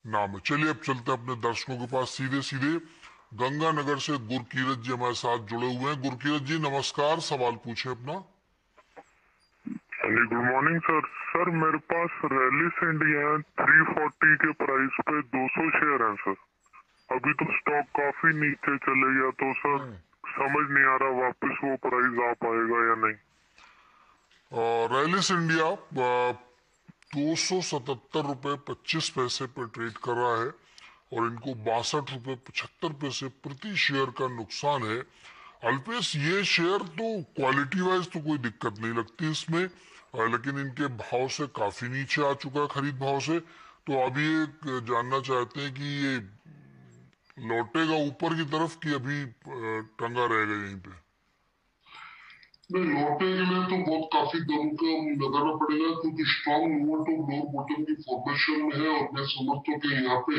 नाम है। चलिए अब चलते हैं अपने दर्शकों के पास सीधे सीधे। गंगानगर से गुरकीरत जी हमारे साथ जुड़े हुए हैं। गुरकीरत जी नमस्कार, सवाल पूछे अपना। जी गुड मॉर्निंग सर। सर मेरे पास रैलिस इंडिया 340 के प्राइस पे 200 शेयर हैं सर। अभी तो स्टॉक काफी नीचे चले गया, तो सर समझ नहीं आ रहा वापस वो प्राइस आ पाएगा या नहीं। रैलिस इंडिया 277 रुपये 25 पैसे पर ट्रेड कर रहा है और इनको 62 रुपये 75 पैसे प्रति शेयर का नुकसान है। अल्पेश, ये शेयर तो क्वालिटी वाइज तो कोई दिक्कत नहीं लगती इसमें, लेकिन इनके भाव से काफी नीचे आ चुका है, खरीद भाव से। तो अभी ये जानना चाहते हैं कि ये लौटेगा ऊपर की तरफ कि अभी टंगा रहेगा यहीं पे। नहीं, लौटने के लिए तो बहुत काफी दरों का लगाना पड़ेगा, क्योंकि strong movement of lower bottom की फॉर्मेशन में है। और मैं समझता हूँ कि यहाँ पे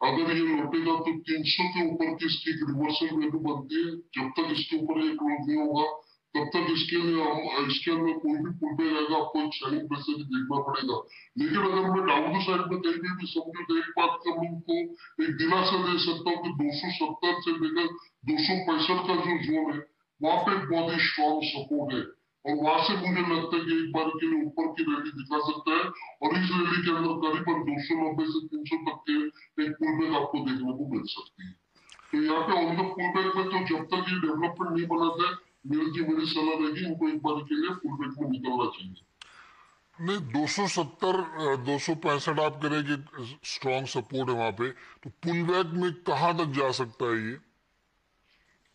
अगर ये लौटेगा तो 300 के ऊपर की इसकी रिवर्सल वैल्यू बनती है। जब तक इसके ऊपर ये क्लोज नहीं होगा तब तक इसके लिए हम इसके अंदर कोई भी पुल पे रहेगा, आपको एक सेलिंग प्रेशर ही देखना पड़ेगा। लेकिन अगर मैं डाउन द साइड में कहीं भी समझो तो एक बात का मैं उनको एक दिलासा दे सकता हूँ कि 270 से लेकर 265 का जो जोन है वहां पे बहुत ही स्ट्रॉन्ग सपोर्ट है। और वहां से मुझे लगता है कि एक बार के लिए ऊपर की रैली दिखा सकता है। और इस रैली के अंदर करीबन 290 से 300 तक के एक पुल बैक आपको देखने को मिल सकती है। तो यहाँ पे ऑन द पुल बैक में तो जब तक ये डेवलपमेंट नहीं बनाता है, मेरी सलाह रहेगी इनको एक बार के लिए पुल बैक में निकलना चाहिए। नहीं, 270 265 आप कह रहे हैं कि स्ट्रॉन्ग सपोर्ट है वहां पे, तो पुल बैक में कहां तक जा सकता है ये?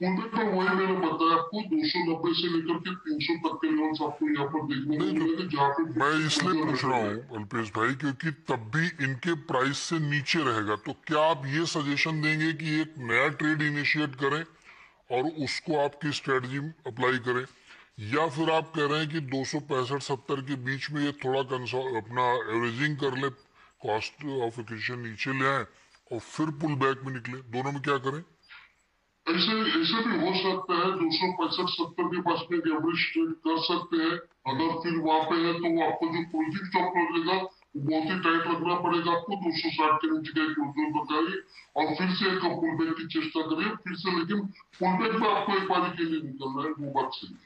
पुल बैक में वही मैंने बताया आपको, 290 से लेकर के 300 तक के लेवल्स आपको यहाँ पर देखने को नहीं, मिलेंगे, जहाँ पे मैं इसलिए पूछ रहा हूँ अल्पेश भाई क्योंकि तब भी इनके प्राइस से नीचे रहेगा। तो क्या आप ये सजेशन देंगे कि एक नया ट्रेड इनिशिएट करें और उसको आपकी स्ट्रेटजी अप्लाई करें, या फिर आप कह रहे हैं कि 265-70 के बीच में ये थोड़ा अपना एवरेजिंग कर ले, कॉस्ट ऑफ एक्विजिशन नीचे ले आए और फिर पुल बैक में निकले? दोनों में क्या करें? ऐसे ऐसे भी हो सकता है। 265-70 के पास में एवरेज ट्रेड कर सकते हैं। अगर फिर वहां पे है तो आपको जो क्लोजिंग स्टॉप लगेगा वो बहुत ही टाइट रखना पड़ेगा आपको। 260 के नीचे का क्लोजर बताइए और फिर से एक पुल बैक की चेष्टा करिए फिर से। लेकिन पुल बैक में आपको एक बारी के लिए निकलना है, वो बात सही है।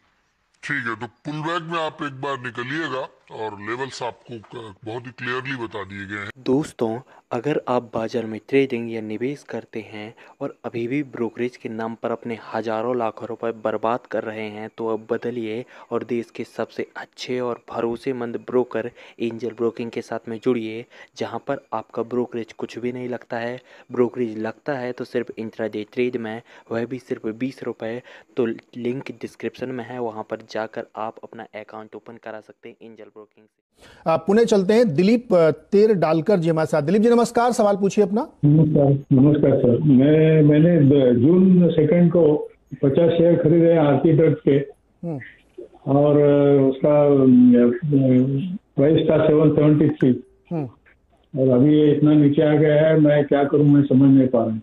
ठीक है, तो पुल बैक में आप एक बार निकलिएगा और लेवल्स आपको बहुत ही क्लियरली बता दिए गए हैं। दोस्तों, अगर आप बाजार में ट्रेडिंग या निवेश करते हैं और अभी भी ब्रोकरेज के नाम पर अपने हजारों लाखों रुपए बर्बाद कर रहे हैं, तो अब बदलिए और देश के सबसे अच्छे और भरोसेमंद ब्रोकर एंजल ब्रोकिंग के साथ में जुड़िए, जहां पर आपका ब्रोकरेज कुछ भी नहीं लगता है। ब्रोकरेज लगता है तो सिर्फ इंट्राडे ट्रेड में, वह भी सिर्फ 20 रुपये। तो लिंक डिस्क्रिप्शन में है, वहां पर जाकर आप अपना अकाउंट ओपन करा सकते हैं एंजल ब्रोकिंग से। पुणे चलते हैं, दिलीप तेर डालकर जी हमारे साथ। दिलीप जी नमस्कार, सवाल पूछिए अपना। नमस्कार। नमस्कार सर, मैंने जून 2 को 50 शेयर खरीदे आरती ड्रग्स के और उसका प्राइस था 773 और अभी ये इतना नीचे आ गया है, मैं क्या करूं, मैं समझ नहीं पा रहा हूँ।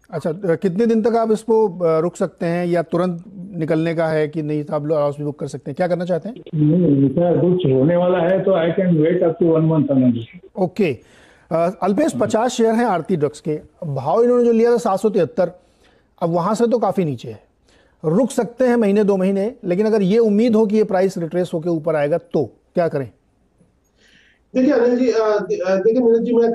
अच्छा, कितने दिन तक आप इसको रुक सकते हैं या तुरंत निकलने का है कि नहीं, आप लॉस भी बुक कर सकते हैं? क्या करना चाहते हैं? नहीं, कुछ होने वाला है तो I can wait up to 1 month. Okay Alpesh, 50 share हैं आरती ड्रग्स के। भाव इन्होंने जो लिया था 773, अब वहां से तो काफी नीचे है। रुक सकते हैं महीने 2 महीने, लेकिन अगर ये उम्मीद हो कि ये प्राइस रिट्रेस होकर ऊपर आएगा तो क्या करें? देखिए अनिल जी, देखिए नीरज जी, मैं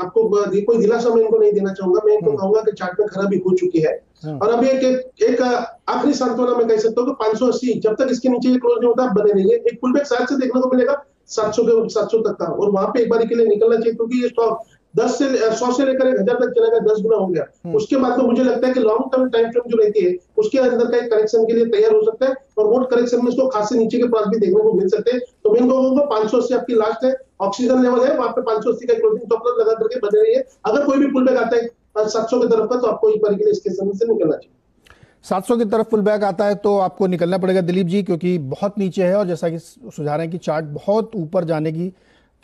आपको कोई दिलासा मैं इनको नहीं देना चाहूंगा। मैं इनको कहूंगा कि चार्ट में खराबी हो चुकी है और अभी एक आखिरी सांत्वना मैं कह सकता हूँ कि 580 जब तक इसके नीचे क्लोज नहीं होता बने रहिए। एक पुल बैक शायद से देखने को मिलेगा 700 तक का, और वहां पे एक बार के लिए निकलना चाहिए, क्योंकि ये स्टॉक 100 से लेकर 1000 तक चला गया, 10 गुना हो गया। उसके बाद में मुझे लगता है कि लॉन्ग टर्म टाइम फ्रेम जो रहती है उसके अंदर का एक करेक्शन के लिए तैयार हो सकता है और वो करेक्शन में इसको खासे नीचे के पास भी देखने को मिल सकते हैं। तो मैं कहूंगा 580 आपकी लास्ट है, ऑक्सीजन लेवल है, वहां पे 580 का क्लोजिंग स्टॉप लॉस लगा करके बने रहिए। अगर कोई भी पुल बैक आता है 700 की तरफ का तो आपको एक बार के लिए इसके समय से निकलना चाहिए। 700 की तरफ पुल बैक आता है तो आपको निकलना पड़ेगा दिलीप जी, क्योंकि बहुत नीचे है और जैसा कि सुझा रहे हैं कि चार्ट बहुत ऊपर जाने की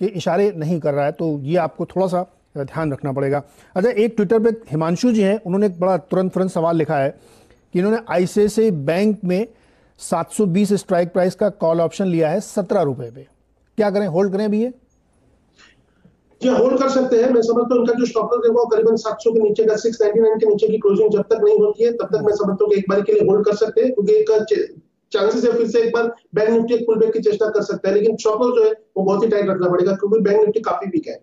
के इशारे नहीं कर रहा है, तो ये आपको थोड़ा सा ध्यान रखना पड़ेगा। अच्छा, एक ट्विटर पे हिमांशु जी हैं, उन्होंने एक बड़ा तुरंत सवाल लिखा है कि इन्होंने आईसीआईसीआई बैंक में 720 स्ट्राइक प्राइस का कॉल ऑप्शन लिया है 17 रुपए पे। क्या करें, होल्ड करें अभी ये? क्या होल्ड कर सकते हैं। मैं समझता हूँ इनका जो स्टॉप लॉस है वो करीबन 700 के नीचे का 699 के नीचे की क्लोजिंग जब तक नहीं होती है तब तक मैं समझता हूँ कि एक बार के लिए होल्ड कर सकते हैं, क्योंकि एक चांसेस है फिर से एक बार बैंक निफ्टी एक पुल बैक की चेष्टा कर सकता है, लेकिन स्टॉप लॉस जो है वो बहुत ही टाइट रखना पड़ेगा क्योंकि बैंक निफ्टी काफी वीक है।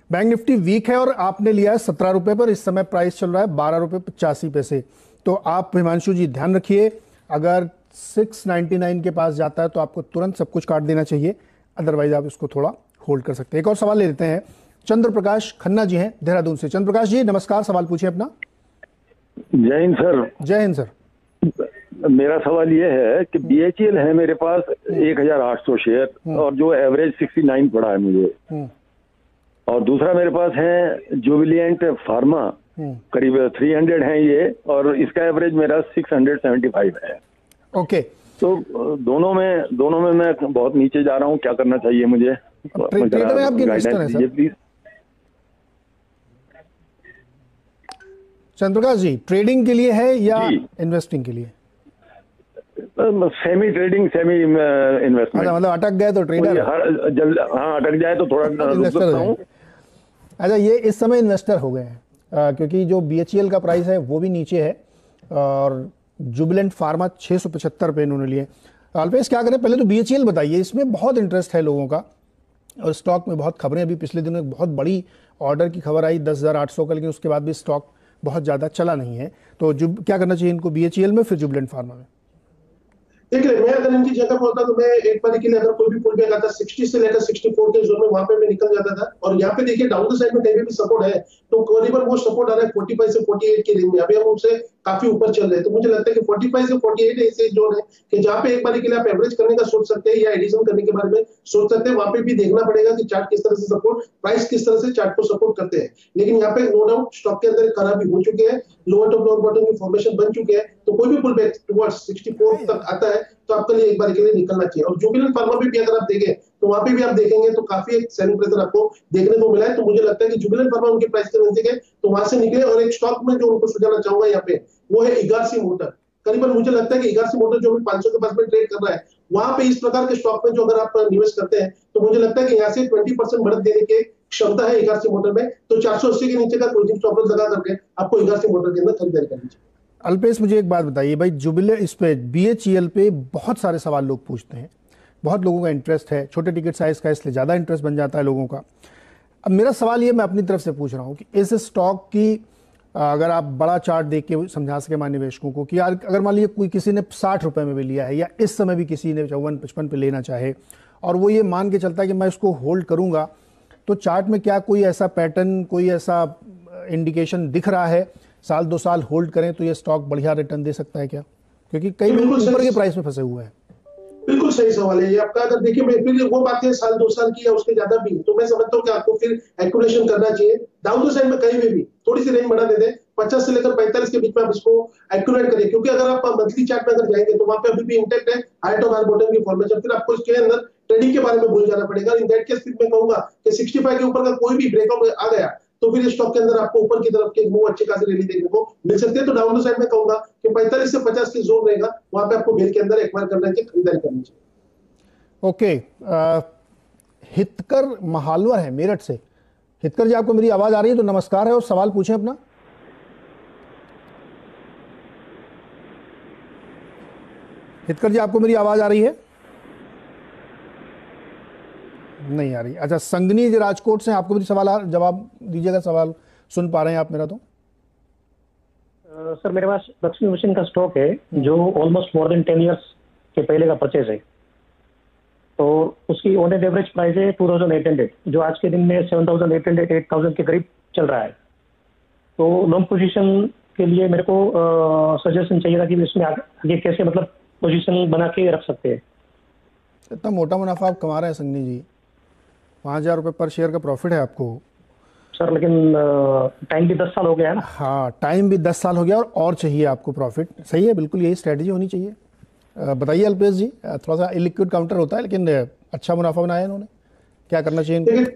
बैंक निफ्टी वीक है और आपने लिया है 17 रुपए पर, इस समय प्राइस चल रहा है 12.85 रुपए। तो आप हिमांशु जी ध्यान रखिए, अगर 699 के पास जाता है तो आपको तुरंत सब कुछ काट देना चाहिए, अदरवाइज आप इसको थोड़ा होल्ड कर सकते हैं। एक और सवाल ले लेते हैं, चंद्र प्रकाश खन्ना जी हैं देहरादून से। चंद्र प्रकाश जी नमस्कार, सवाल पूछिए अपना। जय हिंद सर। जय हिंद सर। मेरा सवाल ये है कि BHEL है मेरे पास 1800 शेयर और जो एवरेज 69 पड़ा है मुझे, और दूसरा मेरे पास है जुबिलिएंट फार्मा करीब 300 है ये, और इसका एवरेज मेरा 675 है। ओके, तो दोनों में मैं बहुत नीचे जा रहा हूँ, क्या करना चाहिए मुझे? ट्रेडर में आपके इन्वेस्टर हैं sir please. Chandraprakash ji, trading के लिए है या इन्वेस्टिंग के लिए? Semi trading semi investment. मतलब अटक गए तो ट्रेडर, हाँ अटक जाए तो थोड़ा रुक सकता हूँ। अच्छा, ये इस समय इन्वेस्टर हो गए हैं क्योंकि जो BHEL का प्राइस है वो भी नीचे है और जुबिलेंट फार्मा 675 रुपये इन्होंने लिए। अल्पेश क्या करें, पहले तो BHEL बताइए, इसमें बहुत इंटरेस्ट है लोगों का और स्टॉक में बहुत खबरें, अभी पिछले दिनों एक बहुत बड़ी ऑर्डर की खबर आई 10,800 का, लेकिन उसके बाद भी स्टॉक बहुत ज़्यादा चला नहीं है। तो क्या करना चाहिए इनको BHEL में, फिर जुबिलेंट फार्मा में? देखिए, मैं अगर इनकी जगह पर होता तो मैं एक बार के लिए अगर कोई भी पुल बैक आता 60 से लेकर 64 के जोन में, वहां पे मैं निकल जाता था। और यहाँ पे देखिए डाउन द साइड में कहीं भी सपोर्ट है तो करीबन वो सपोर्ट आ रहा है 45 से 48 के रेंज में। अभी हम उससे काफी ऊपर चल रहे हैं, तो मुझे लगता है कि 45 से 48 ऐसे जोन है कि जहाँ पे एक बार के लिए आप एवरेज करने का सोच सकते हैं या एडिशन करने के बारे में सोच सकते हैं। वहां पे भी देखना पड़ेगा कि चार्ट किस तरह से सपोर्ट, प्राइस किस तरह से चार्ट को सपोर्ट करते हैं। लेकिन यहाँ पे नो डाउट स्टॉक के अंदर खराबी हो चुके हैं, लोअर टॉप लोअर बॉटम की फॉर्मेशन बन चुके हैं, तो कोई भी पुल बैक टुवर्ड्स 64 तक आता है तो आपके लिए एक बार के लिए निकलना चाहिए। और जुबिलेंट फार्मा भी अगर आप देखें तो वहां पे भी आप देखेंगे तो काफी एक सेलिंग प्रेशर आपको देखने को मिला है। तो मुझे लगता है कि जुबिलेंट फार्मा उनके प्राइस के नजदीक है तो वहां से निकले। और एक स्टॉक में जो उनको सुझाना चाहूंगा यहाँ पे वो है इगार्सी मोटर। करीबन मुझे लगता है कि इगार्सी मोटर जो भी 500 के पास में ट्रेड कर रहा है, वहां पे इस प्रकार के स्टॉक में जो अगर आप निवेश करते हैं तो मुझे लगता है कि यहाँ से 20% बढ़त देने की क्षमता है इगार्सी मोटर में। तो 480 के नीचे का क्लोजिंग स्टॉप लॉस लगा करके आपको इगार्सी मोटर के अंदर खरीदारी करनी चाहिए। अल्पेश, मुझे एक बात बताइए भाई, जुबिलेंट इस पे BHEL पे बहुत सारे सवाल लोग पूछते हैं, बहुत लोगों का इंटरेस्ट है, छोटे टिकट साइज का, इसलिए ज़्यादा इंटरेस्ट बन जाता है लोगों का। अब मेरा सवाल ये मैं अपनी तरफ से पूछ रहा हूँ कि इस स्टॉक की अगर आप बड़ा चार्ट देख के समझा सके मान निवेशकों को कि यार अगर मान लीजिए कोई किसी ने 60 रुपये में भी लिया है या इस समय भी किसी ने 54-55 पे लेना चाहे और वो ये मान के चलता है कि मैं इसको होल्ड करूँगा, तो चार्ट में क्या कोई ऐसा पैटर्न, कोई ऐसा इंडिकेशन दिख रहा है साल 2 साल होल्ड करें तो ये स्टॉक बढ़िया रिटर्न दे सकता है क्या? क्योंकि कई लोग ऊपर के प्राइस में फंसे हुए हैं। बिल्कुल सही सवाल है ये आपका। अगर देखिए मैं फिर वो बात है साल 2 साल की या उसके ज्यादा भी, तो मैं समझता हूँ कि आपको फिर एक्यूमुलेशन करना चाहिए। डाउन द साइड में कहीं भी थोड़ी सी रेंज बढ़ा दे दे, 50 से लेकर 45 के बीच में आप इसको एक्यूमुलेट करिए, क्योंकि अगर आप मंथली चार्ट में अगर जाएंगे तो वहां पे अभी भी इंटैक्ट है हायर टॉप हायर बॉटम की फॉर्मेशन। फिर आपको इसके अंदर ट्रेडिंग के बारे में भूल जाना पड़ेगा। इन दैट केस फिर मैं कहूंगा कि 65 के ऊपर का कोई भी ब्रेकआउट आ गया तो फिर स्टॉक के अंदर आपको ऊपर की तरफ के मूव अच्छी खासी रैली देखने को मिल सकती है। तो डाउन द साइड में कहूंगा कि 45 से 50 की जोन रहेगा, वहां पे आपको बेल के अंदर एक्वायर करना चाहिए, खरीदारी करनी चाहिए। ओके, हितकर महालवर है मेरठ से। हितकर जी, आपको मेरी आवाज आ रही है? तो नमस्कार है और सवाल पूछें अपना। हितकर जी, आपको मेरी आवाज आ रही है? नहीं आ रही। अच्छा, संगनी जी राजकोट से, आपको मेरी सवाल जवाब दीजिएगा, सवाल सुन पा रहे हैं आप मेरा? तो सर मेरे पास लक्ष्मी मशीन का स्टॉक है जो ऑलमोस्ट मोर देन 10 इयर्स के पहले का परचेज है, तो उसकी ऑन एन एवरेज प्राइस है 2800, जो आज के दिन में 7800 8000 के करीब चल रहा है। तो लॉन्ग पोजीशन के लिए मेरे को सजेशन चाहिए था कि इसमें आगे कैसे मतलब पोजीशन बना के रख सकते हैं। इतना मोटा मुनाफा आप कमा रहे हैं संगनी जी, 5000 रुपये पर शेयर का प्रॉफिट है आपको सर, लेकिन टाइम भी 10 साल हो गया है ना। हाँ, टाइम भी 10 साल हो गया और चाहिए आपको प्रॉफिट। सही है, बिल्कुल यही स्ट्रेटजी होनी चाहिए। बताइए अल्पेश जी, थोड़ा सा इलिक्विड काउंटर होता है लेकिन अच्छा मुनाफा बनाया इन्होंने, क्या करना चाहिए इनको?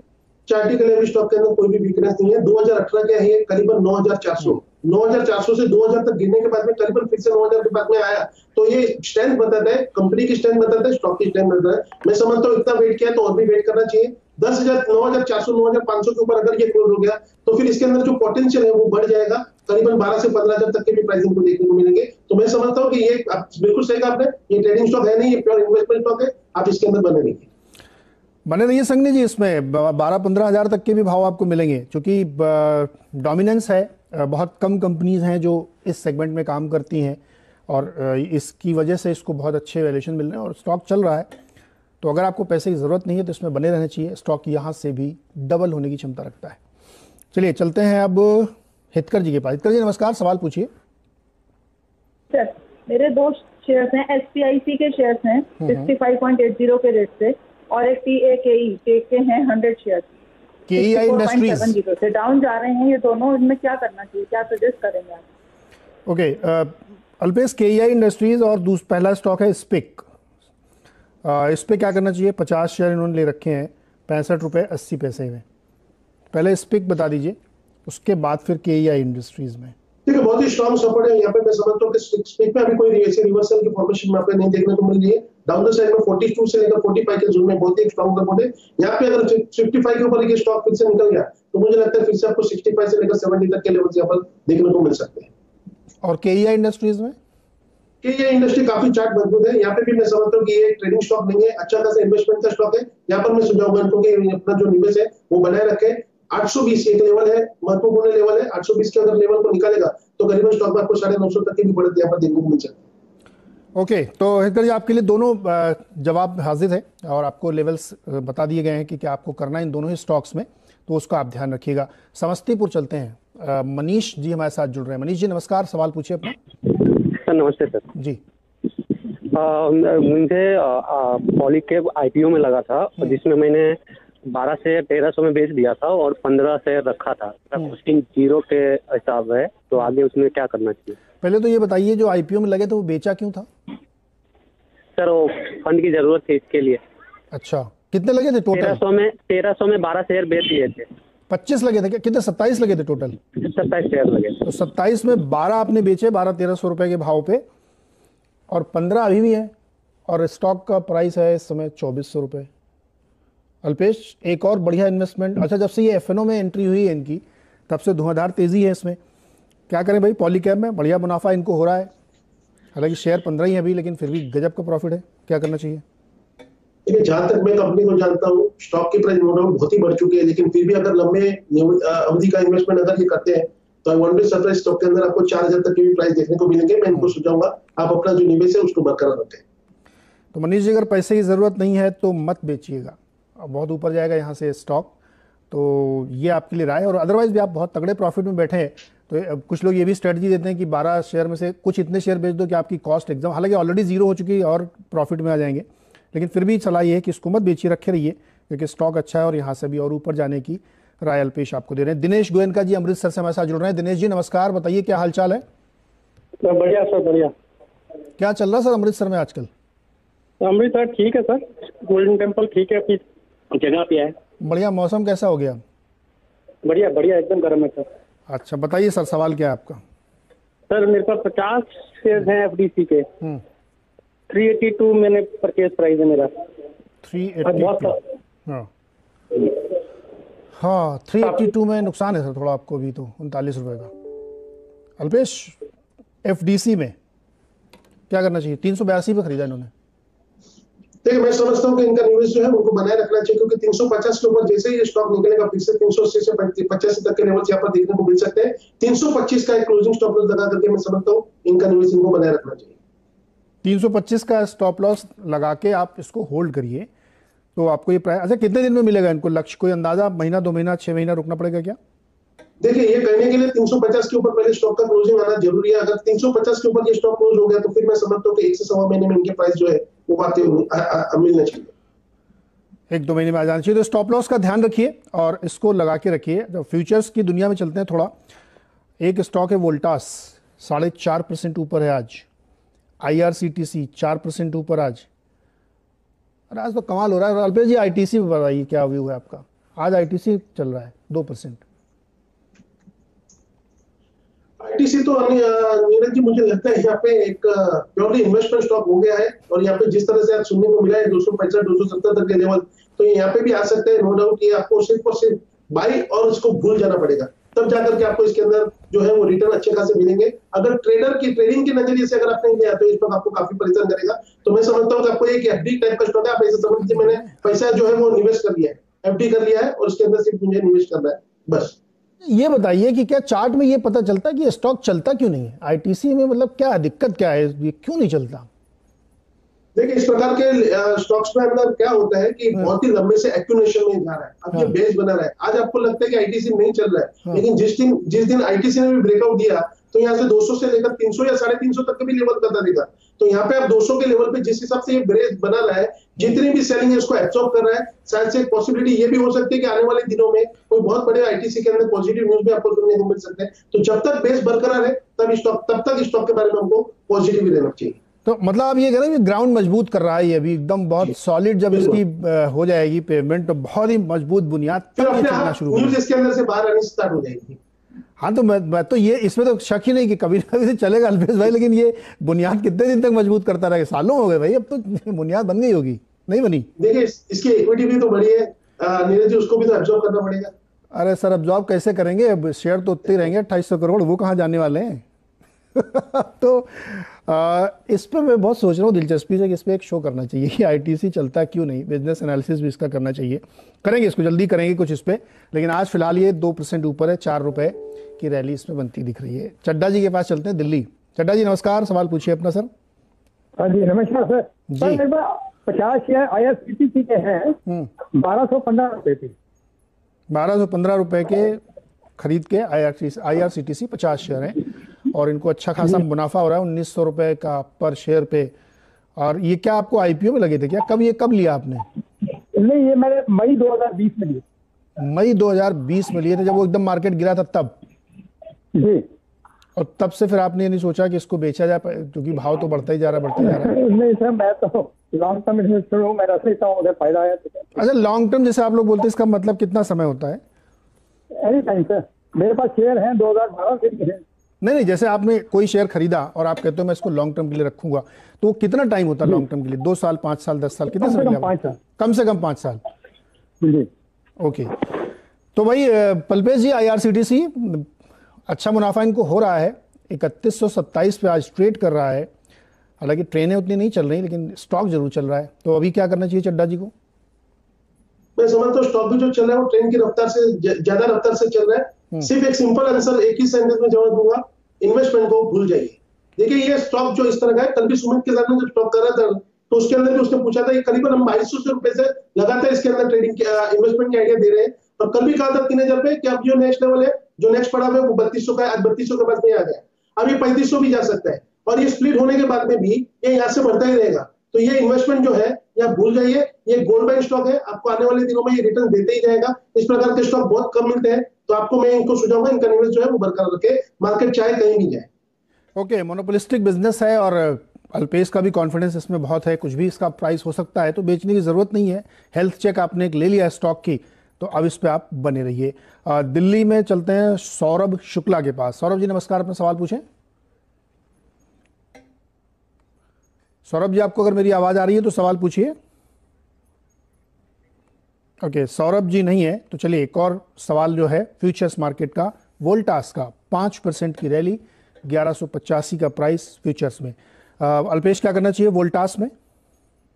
चार्टिकल एवरेज स्टॉक के अंदर कोई भी वीकनेस नहीं है। 2018 के है करीबन 9400 से 2000 तक गिरने के बाद में करीबन फिर से 9000 के बाद में आया, तो ये स्ट्रेंथ बताता है, कंपनी की स्ट्रेंथ बताता है, स्टॉक की स्ट्रेंथ बताता है। मैं समझता हूँ इतना वेट किया तो और भी वेट करना चाहिए। 10,000, 9,400, 9,500 के ऊपर अगर ये क्लोज हो गया तो फिर इसके अंदर जो पोटेंशियल है वो बढ़ जाएगा, करीबन 12 से 15,000 तक के भी प्राइसिंग को देखने को मिलेंगे। तो मैं समझता हूँ कि ये बिल्कुल सही कहा आपने, ये ट्रेडिंग स्टॉक है नहीं, ये प्योर इन्वेस्टमेंट स्टॉक है, आप इसके अंदर बने रहिए संघनी जी। इसमें 12-15 हज़ार तक के भी भाव आपको मिलेंगे, क्योंकि डोमिनेंस है, बहुत कम कंपनीज हैं जो इस सेगमेंट में काम करती हैं और इसकी वजह से इसको बहुत अच्छे वैल्यूएशन मिल रहे हैं और स्टॉक चल रहा है। तो अगर आपको पैसे की ज़रूरत नहीं है तो इसमें बने रहना चाहिए। स्टॉक यहाँ से भी डबल होने की क्षमता रखता है। चलिए चलते हैं अब हितकर जी के पास। हितकर जी नमस्कार, सवाल पूछिए। सर मेरे दो शेयर्स हैं, SPIC के शेयर्स हैं 65.80 के रेट से, और एक TAKE के हैं 100 शेयर्स, KEI इंडस्ट्रीज से डाउन जा रहे हैं ये दोनों। इनमें क्या करना चाहिए, क्या सजेस्ट करेंगे आप? ओके अल्पेश, KEI इंडस्ट्रीज और पहला स्टॉक है स्पिक। इस पे क्या करना चाहिए? 50 शेयर इन्होंने ले रखे हैं 65 रुपये 80 पैसे में। पहले स्पिक बता दीजिए, उसके बाद फिर KEI इंडस्ट्रीज में। ठीक है, बहुत ही स्ट्रॉन्ग सपोर्ट है यहाँ पे। मैं समझता हूँ कि स्पिक में अभी कोई ऐसे रिवर्सल की फॉर्मेशन में आपको नहीं देखने को मिल रही है। डाउन द साइड में 42 से लेकर 45 के जोन में बहुत ही स्ट्रॉन्ग सपोर्ट है। यहाँ पे अगर 55 के ऊपर ये स्टॉक फिर से निकल गया तो मुझे लगता है फिर से आपको 65 से लेकर 70 तक के लेवल यहाँ पर देखने को मिल सकते हैं। और KEI इंडस्ट्रीज में ये इंडस्ट्री काफी चार्ट मजबूत है। यहाँ पे भी मैं समझता हूँ कि ये ट्रेडिंग स्टॉक नहीं है, अच्छा खासा इन्वेस्टमेंट का स्टॉक है। यहाँ पर मैं सुझाव इनको कि अपना जो निवेश है वो बनाए रखे। 820 एक लेवल है, महत्वपूर्ण लेवल है। 820 के अगर लेवल को निकालेगा तो करीबन स्टॉक में आपको 950 तक की भी बढ़त यहाँ पर देखने को मिल सकती है। ओके, तो हितकर जी आपके लिए दोनों जवाब हाजिर है और आपको लेवल्स बता दिए गए हैं कि क्या आपको करना है इन दोनों ही स्टॉक्स में, तो उसका आप ध्यान रखिएगा। समस्तीपुर चलते हैं, मनीष जी हमारे साथ जुड़ रहे हैं। मनीष जी नमस्कार, सवाल पूछिए अपना। सर नमस्ते सर जी। मुझे पॉलीकैब IPO में लगा था, जिसमें मैंने 12 शेयर 1300 में बेच दिया था और 15 शेयर रखा था। कॉस्टिंग 0 के हिसाब है, तो आगे उसमें क्या करना चाहिए? पहले तो ये बताइए, जो IPO में लगे थे वो बेचा क्यों था? सर वो फंड की जरूरत थी इसके लिए। अच्छा, कितने लगे थे टोटल? 1300 में 12 शेयर बेच दिए थे। 25 लगे थे क्या? कितने? 27 लगे थे टोटल? 27 शेयर लगे। तो 27 में 12 आपने बेचे 1200-1300 रुपए के भाव पे, और 15 अभी भी है, और स्टॉक का प्राइस है इस समय 2400 रुपये। अल्पेश, एक और बढ़िया इन्वेस्टमेंट। अच्छा, जब से ये FNO में एंट्री हुई है इनकी, तब से धुआंधार तेजी है इसमें। क्या करें भाई, पॉलीकैब में बढ़िया मुनाफा इनको हो रहा है, हालांकि शेयर 15 ही है अभी, लेकिन फिर भी गजब का प्रॉफिट है। क्या करना चाहिए? देखिए, जहां तक मैं कंपनी को जानता हूँ, स्टॉक की प्राइस नो डाउट बहुत ही बढ़ चुकी है, लेकिन फिर भी अगर लंबे अवधि का इन्वेस्टमेंट अगर ये करते हैं तो I want be surprise, stock के अंदर आपको 4000 तक की भी प्राइस देखने को मिलेंगे। मैं इनको सुझाऊंगा आप अपना जो निवेश है उसको बरकरार रखें। तो मनीष जी, अगर पैसे की ज़रूरत नहीं है तो मत बेचिएगा, बहुत ऊपर जाएगा यहाँ से स्टॉक। तो ये आपके लिए राय। और अदरवाइज भी आप बहुत तगड़े प्रॉफिट में बैठे हैं, तो कुछ लोग ये भी स्ट्रेटजी देते हैं कि 12 शेयर में से कुछ इतने शेयर बेच दो कि आपकी कॉस्ट एकदम, हालांकि ऑलरेडी 0 हो चुकी है और प्रॉफिट में आ जाएंगे, लेकिन फिर भी सलाह ये है कि इसको मत बेचिए, रखे रहिए, क्योंकि स्टॉक अच्छा है और यहाँ से भी और ऊपर जाने की राय अल्पेश आपको दे रहे हैं। दिनेश गोयनका जी अमृतसर से हमारे साथ जुड़ रहे हैं। दिनेश जी नमस्कार, बताइए क्या हालचाल है? बढ़िया सर, बढ़िया। क्या चल रहा है सर अमृतसर में आजकल? अमृतसर ठीक है सर, गोल्डन टेम्पल ठीक है, अपनी जगह पे है। बढ़िया। मौसम कैसा हो गया? बढ़िया बढ़िया, एकदम गर्म है सर। अच्छा, बताइए सर, सवाल क्या है आपका? सर मेरे पास 50 शेयर हैं FDC के। 382 मैंने परचेज प्राइस है मेरा। 382। हाँ 382 में नुकसान है सर थोड़ा आपको भी, तो 39 रुपए का। अल्पेश, FDC में क्या करना चाहिए? 382 पे खरीदा इन्होंने। देखिए, मैं समझता हूँ कि इनका निवेश जो है उनको बनाए रखना चाहिए, क्योंकि 350 के ऊपर जैसे ही ये स्टॉक निकलेगा फिर से 380 से 85 तक के लेवल यहाँ पर देखने को मिल सकते हैं। 325 का एक क्लोजिंग स्टॉप लॉस लगा करके मैं समझता हूँ इनका निवेश इनको बनाए रखना चाहिए। 325 का स्टॉप लॉस लगा के आप इसको होल्ड करिए, तो आपको ये प्राइस। अच्छा, कितने दिन में मिलेगा इनको लक्ष्य? कोई अंदाजा? महीना, 2 महीना, 6 महीना रुकना पड़ेगा क्या? देखिए, ये कहने के लिए 350 के ऊपर पहले स्टॉक का क्लोजिंग आना जरूरी है। अगर 350 के ऊपर ये स्टॉक क्लोज हो गया तो फिर मैं समझता हूँ कि 1 से 1.25 महीने में इनके प्राइस जो है वो आते मिलना चाहिए। 1-2 महीने में आ जाना चाहिए। तो स्टॉप लॉस का ध्यान रखिए और इसको लगा के रखिए। जब फ्यूचर्स की दुनिया में चलते हैं थोड़ा, एक स्टॉक है वोल्टास, 4.5% ऊपर है आज। IRCTC 4% ऊपर आज। अरे आज तो कमाल हो रहा है। अल्पेश जी, ITC बताइए क्या व्यू है आपका? आज ITC चल रहा है 2%। आईटीसी तो नीरज जी मुझे लगता है यहाँ पे एक प्योरली इन्वेस्टमेंट स्टॉक हो गया है, और यहाँ पे जिस तरह से आज सुनने को मिला है 265 270 तक के लेवल, तो यहाँ पे भी आ सकते हैं। नो डाउट ये आपको सिर्फ और सिर्फ बाई और इसको भूल जाना पड़ेगा, तब जाकर के आपको इसके अंदर जो है वो रिटर्न अच्छे खासे मिलेंगे। अगर ट्रेडर की ट्रेडिंग के नजरिए से अगर आप नहीं लिया तो इस पर आपको काफी परेशान करेगा। तो मैं समझता हूँ कि आपको एक एफडी टाइप का स्टॉक है, आप ऐसे समझ लीजिए मैंने पैसा जो है वो निवेश कर लिया है, एफडी कर लिया है, और उसके अंदर सिर्फ मुझे निवेश करना है बस। ये बताइए कि क्या चार्ट में ये पता चलता है कि स्टॉक चलता क्यों नहीं है आईटीसी में, मतलब क्या दिक्कत क्या है, ये क्यों नहीं चलता? देखिए इस प्रकार के स्टॉक्स में अंदर क्या होता है कि बहुत ही लंबे से एक्यूमुलेशन में जा रहा है, अब ये बेस बना रहा है। आज आपको लगता है कि आईटीसी नहीं चल रहा है, लेकिन जिस दिन आईटीसी ने भी ब्रेकआउट दिया तो यहाँ से 200 से लेकर 300 या 350 तक के भी लेवल बता देगा। तो यहाँ पे आप 200 के लेवल पे जिस हिसाब से ये बेस बना रहा है, जितनी भी सेलिंग है उसको एब्सॉर्ब कर रहा है। शायद से एक पॉसिबिलिटी ये भी हो सकती है कि आने वाले दिनों में कोई बहुत बड़े आईटीसी के अंदर पॉजिटिव न्यूज भी आपको सुनने को मिल सकते हैं। तो जब तक बेस बरकरार है तब तक स्टॉक के बारे में हमको पॉजिटिव ही रहना चाहिए। तो मतलब आप ये कह रहे हैं ग्राउंड मजबूत कर रहा है ये अभी एकदम बहुत सॉलिड, जब इसकी हो जाएगी पेमेंट तो बहुत ही मजबूत बुनियाद चलना शुरू न्यूज इसके अंदर से बाहर आनी स्टार्ट हो जाएगी। हाँ तो मैं तो ये इसमें तो शक ही नहीं कि कभी ना कभी तो चलेगा अल्पेश भाई, लेकिन ये बुनियाद कितने दिन तक मजबूत करता रहेगा? सालों हो गए भाई, अब तो बुनियाद बन गई होगी, नहीं बनी? देखिए इसकी इक्विटी भी तो बड़ी है नीरज जी, उसको भी तो एब्जॉर्ब करना पड़ेगा। अरे सर एब्जॉर्ब कैसे करेंगे, अब शेयर तो उतने ही रहेंगे 2800 करोड़, वो कहाँ जाने वाले हैं? तो इस पर मैं बहुत सोच रहा हूँ, दिलचस्पी से कि इस पर एक शो करना चाहिए कि आईटीसी चलता क्यों नहीं, बिजनेस एनालिसिस भी इसका करना चाहिए। करेंगे इसको, जल्दी करेंगे कुछ इस पर, लेकिन आज फिलहाल ये 2% ऊपर है, 4 रुपए की रैली इसमें बनती दिख रही है। चड्डा जी के पास चलते हैं दिल्ली। चड्डा जी नमस्कार, सवाल पूछिए अपना सर। हाँ जी नमस्कार सर। सर मेरे पास 50 शेयर आईआरसीटीसी के हैं, 1215 रुपए के। 1215 रुपए के खरीद के आईआरसीटीसी 50 शेयर हैं और इनको अच्छा खासा मुनाफा हो रहा है 1900 रुपए का पर शेयर पे। और ये क्या आपको आईपीओ में लगे थे क्या? कब लिया आपने? नहीं ये मैंने मई 2020 में लिया। मई 2020 में लिए थे, जब वो एकदम मार्केट गिरा था तब जी। और तब से फिर आपने ये नहीं सोचा कि इसको बेचा जाए, क्योंकि भाव तो बढ़ता ही जा रहा है। नहीं सर मैं तो लॉन्ग टर्म इन्वेस्टर हूँ, मैं रखता हूँ, उधर फायदा है। अच्छा लॉन्ग टर्म जैसे आप लोग बोलते हैं, इसका मतलब कितना समय होता है? एनी टाइम सर, मेरे पास शेयर हैं 2012 से। नहीं जैसे आपने कोई शेयर खरीदा और आप कहते हो मैं इसको लॉन्ग टर्म के लिए रखूंगा, तो कितना टाइम होता है लॉन्ग टर्म के लिए? 2 साल, 5 साल, 10 साल, कितने समय? कम से कम 5 साल। ओके, तो भाई पल्पेश जी आईआरसीटीसी अच्छा मुनाफा इनको हो रहा है, 3127 पे आज ट्रेड कर रहा है। हालांकि ट्रेनें उतनी नहीं चल रही, लेकिन स्टॉक जरूर चल रहा है। तो अभी क्या करना चाहिए चड्डा जी को? मैं समझता हूँ स्टॉक भी जो चल रहा है वो ट्रेन की रफ्तार से ज्यादा रफ्तार से चल रहा है। सिर्फ एक सिंपल आंसर एक ही सेंटेंस में जवाब दूंगा, इन्वेस्टमेंट को भूल जाइए। देखिए ये स्टॉक जो इस तरह का है, कल भी सुमित के साथ में जब स्टॉक कर रहा था तो उसके अंदर भी उसने पूछा था, करीबन हम 2200 रुपए से लगातार इसके अंदर ट्रेडिंग इन्वेस्टमेंट की आइडिया दे रहे हैं। और कल भी कहा था 3000 पे कि अब जो नेक्स्ट लेवल है, जो नेक्स्ट पड़ा है वो 3200 का, आज 3200 के पास में आ गया, अब ये 3500 भी जा सकता है। और ये स्प्लिट होने के बाद में भी ये यहाँ से बढ़ता ही रहेगा। तो ये इन्वेस्टमेंट जो है या भूल जाइए, ये गोल्ड बाइंग स्टॉक है, आपको आने वाले दिनों में ये रिटर्न देते ही जाएगा। इस प्रकार के स्टॉक बहुत कम मिलते हैं, तो आपको मैं इनको सुझाऊंगा इनका निवेश जो है वो बरकरार रखे, मार्केट चाहे कहीं भी जाए। ओके, मोनोपोलिस्टिक बिजनेस है और अल्पेश का भी कॉन्फिडेंस इसमें बहुत है, कुछ भी इसका प्राइस हो सकता है, तो बेचने की जरूरत नहीं है। हेल्थ चेक आपने एक ले लिया है स्टॉक की, तो अब इस पे आप बने रहिए। दिल्ली में चलते हैं सौरभ शुक्ला के पास। सौरभ जी नमस्कार, अपना सवाल पूछें। सौरभ जी आपको अगर मेरी आवाज आ रही है तो सवाल पूछिए। ओके, सौरभ जी नहीं है, तो चलिए एक और सवाल जो है फ्यूचर्स मार्केट का, वोल्टास का 5% की रैली, 1185 का प्राइस फ्यूचर्स में। अल्पेश क्या करना चाहिए वोल्टास में?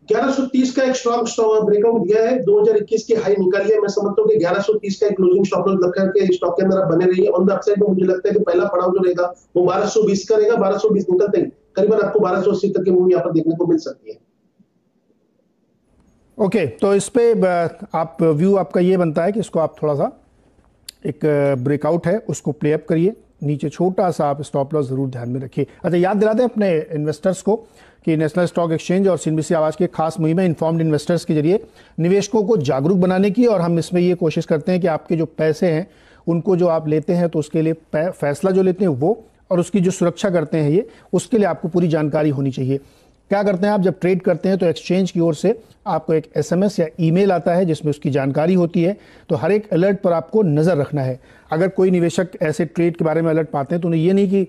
1130 का एक स्ट्रॉन्ग ब्रेकआउट दिया है, 2021 की हाई निकाली है। मैं समझता हूँ कि 1130 का एक क्लोजिंग स्टॉप लॉस रखकर के स्टॉक के अंदर आप बने रहिए। ऑन द अपसाइड में मुझे लगता है कि पहला पड़ाव जो रहेगा वो 1220 का रहेगा। 1220 निकलते ही करीबन आपको 1280 तक की मूव यहाँ पर देखने को मिल सकती है। ओके, तो इस पे आप व्यू आपका ये बनता है कि इसको आप थोड़ा सा एक ब्रेकआउट है उसको प्ले अप करिए, नीचे छोटा सा आप स्टॉप लॉस जरूर ध्यान में रखिए। अच्छा, याद दिला दें अपने इन्वेस्टर्स को कि नेशनल स्टॉक एक्सचेंज और सीएनबीसी आवाज की खास मुहिम है इन्फॉर्म्ड इन्वेस्टर्स के जरिए निवेशकों को जागरूक बनाने की, और हम इसमें ये कोशिश करते हैं कि आपके जो पैसे हैं उनको जो आप लेते हैं तो उसके लिए फैसला जो लेते हैं वो, और उसकी जो सुरक्षा करते हैं ये, उसके लिए आपको पूरी जानकारी होनी चाहिए। क्या करते हैं आप, जब ट्रेड करते हैं तो एक्सचेंज की ओर से आपको एक SMS या ईमेल आता है जिसमें उसकी जानकारी होती है। तो हर एक अलर्ट पर आपको नज़र रखना है। अगर कोई निवेशक ऐसे ट्रेड के बारे में अलर्ट पाते हैं तो उन्हें ये नहीं कि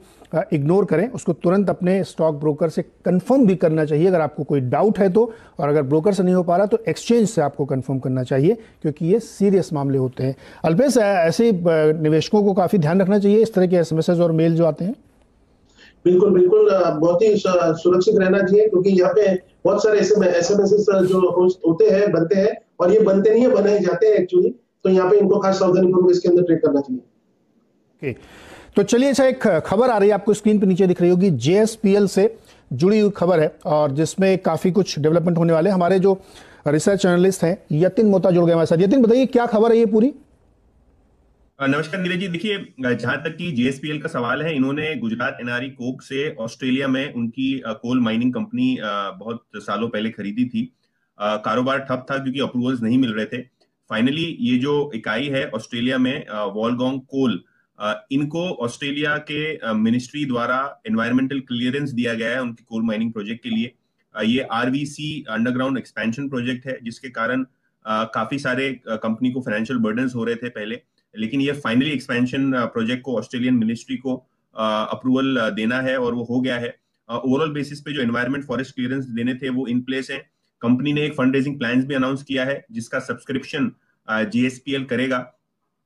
इग्नोर करें, उसको तुरंत अपने स्टॉक ब्रोकर से कंफर्म भी करना चाहिए अगर आपको कोई डाउट है तो। और अगर ब्रोकर से नहीं हो पा रहा तो एक्सचेंज से आपको कंफर्म करना चाहिए, क्योंकि ये सीरियस मामले होते हैं। अल्पेश, ऐसे निवेशकों को काफ़ी ध्यान रखना चाहिए इस तरह के SMS और मेल जो आते हैं। बिल्कुल बिल्कुल, बहुत ही सुरक्षित रहना चाहिए, क्योंकि यहाँ पे बहुत सारे SMS जो होते हैं, बनते हैं, और ये बनते नहीं है, बनाए जाते हैं एक्चुअली। तो यहाँ पे इनको खास सावधानी पूर्वक इसके अंदर ट्रेड करना चाहिए। ओके, तो चलिए, अच्छा, एक खबर आ रही है आपको स्क्रीन पे नीचे दिख रही होगी, JSPL से जुड़ी हुई खबर है और जिसमें काफी कुछ डेवलपमेंट होने वाले। हमारे जो रिसर्च जर्नलिस्ट हैं यतिन मोता जुड़ गए हमारे साथ। यतिन, बताइए क्या खबर है ये पूरी? नमस्कार नीरज जी। देखिए, जहां तक कि JSPL का सवाल है, इन्होंने गुजरात NRE कोक से ऑस्ट्रेलिया में उनकी कोल माइनिंग कंपनी बहुत सालों पहले खरीदी थी। कारोबार ठप था क्योंकि अप्रूवल्स नहीं मिल रहे थे। फाइनली ये जो इकाई है ऑस्ट्रेलिया में, वोल्गोंग कोल, इनको ऑस्ट्रेलिया के मिनिस्ट्री द्वारा एनवायरमेंटल क्लियरेंस दिया गया है उनके कोल माइनिंग प्रोजेक्ट के लिए। ये RVC अंडरग्राउंड एक्सपेंशन प्रोजेक्ट है, जिसके कारण काफी सारे कंपनी को फाइनेंशियल बर्डन्स हो रहे थे पहले, लेकिन ये फाइनली एक्सपेंशन प्रोजेक्ट को ऑस्ट्रेलियन मिनिस्ट्री को अप्रूवल देना है और वो हो गया है। ओवरऑल बेसिस पे जो एनवायरमेंट फॉरेस्ट क्लियरेंस देने थे वो इन प्लेस है। कंपनी ने एक फंड रेजिंग प्लान्स भी अनाउंस किया है जिसका सब्सक्रिप्शन JSPL करेगा,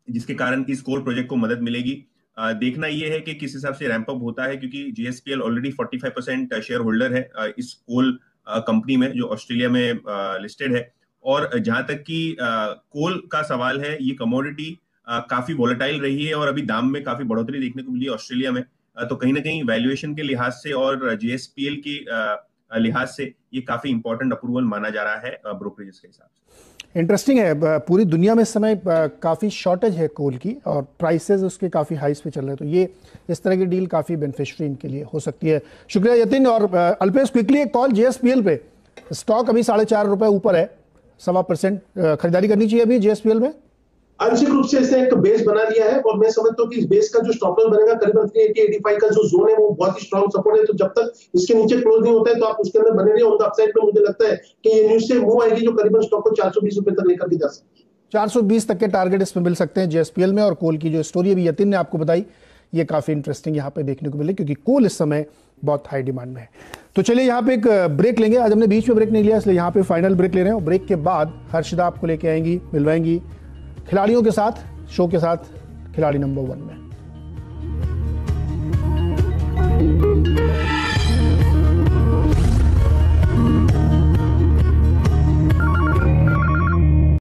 जिसके कारण इस कोल प्रोजेक्ट को मदद मिलेगी। देखना ये है कि किस हिसाब से रैंप अप होता है, क्योंकि JSPL ऑलरेडी 45% शेयर होल्डर है इस कोल कंपनी में जो ऑस्ट्रेलिया में लिस्टेड है। और जहां तक कि कोल का सवाल है, ये कमोडिटी काफी वॉलेटाइल रही है और अभी दाम में काफी बढ़ोतरी देखने को मिली है ऑस्ट्रेलिया में। तो कहीं ना कहीं वैल्यूएशन के लिहाज से और JSPL के लिहाज से ये काफी इंपॉर्टेंट अप्रूवल माना जा रहा है ब्रोकरेजेस के हिसाब से। इंटरेस्टिंग है, पूरी दुनिया में इस समय काफ़ी शॉर्टेज है कोल की और प्राइसेस उसके काफ़ी हाइस पे चल रहे हैं। तो ये इस तरह की डील काफ़ी बेनिफिशियरी इनके लिए हो सकती है। शुक्रिया यतिन। और अल्पेश, क्विकली एक कॉल, JSPL पे स्टॉक अभी ₹4.5 ऊपर है, 1.25% खरीदारी करनी चाहिए अभी JSPL में? आंशिक रूप से इसने एक बेस बना लिया है और मैं समझता हूँ कि इस बेस का जो स्टॉप लॉस बनेगा करीबन 380-85 का जो जोन है वो बहुत ही स्ट्रॉन्ग सपोर्ट है। तो जब तक इसके नीचे क्लोज नहीं होता है तो आप उसके अंदर बने रहिए। ऑन द अपसाइड पे मुझे लगता है कि ये न्यूज से मूव आएगी जो करीबन स्टॉक को 420 रुपए तक लेकर के जा सकती है। 420 तक के टारगेट इसमें मिल सकते हैं JSPL में। और कोल की जो स्टोरी अभी यतिन ने आपको बताई, ये काफी इंटरेस्टिंग यहाँ पे देखने को मिले, क्योंकि कोल इस समय बहुत हाई डिमांड में है। तो चलिए यहाँ पे एक ब्रेक लेंगे। आज हमने बीच में ब्रेक नहीं लिया, इसलिए यहाँ पे फाइनल ब्रेक ले रहे हैं। और ब्रेक के बाद हर्षिता आपको लेके आएंगी, मिलवाएंगी खिलाड़ियों के साथ, शो के साथ, खिलाड़ी नंबर 1 में।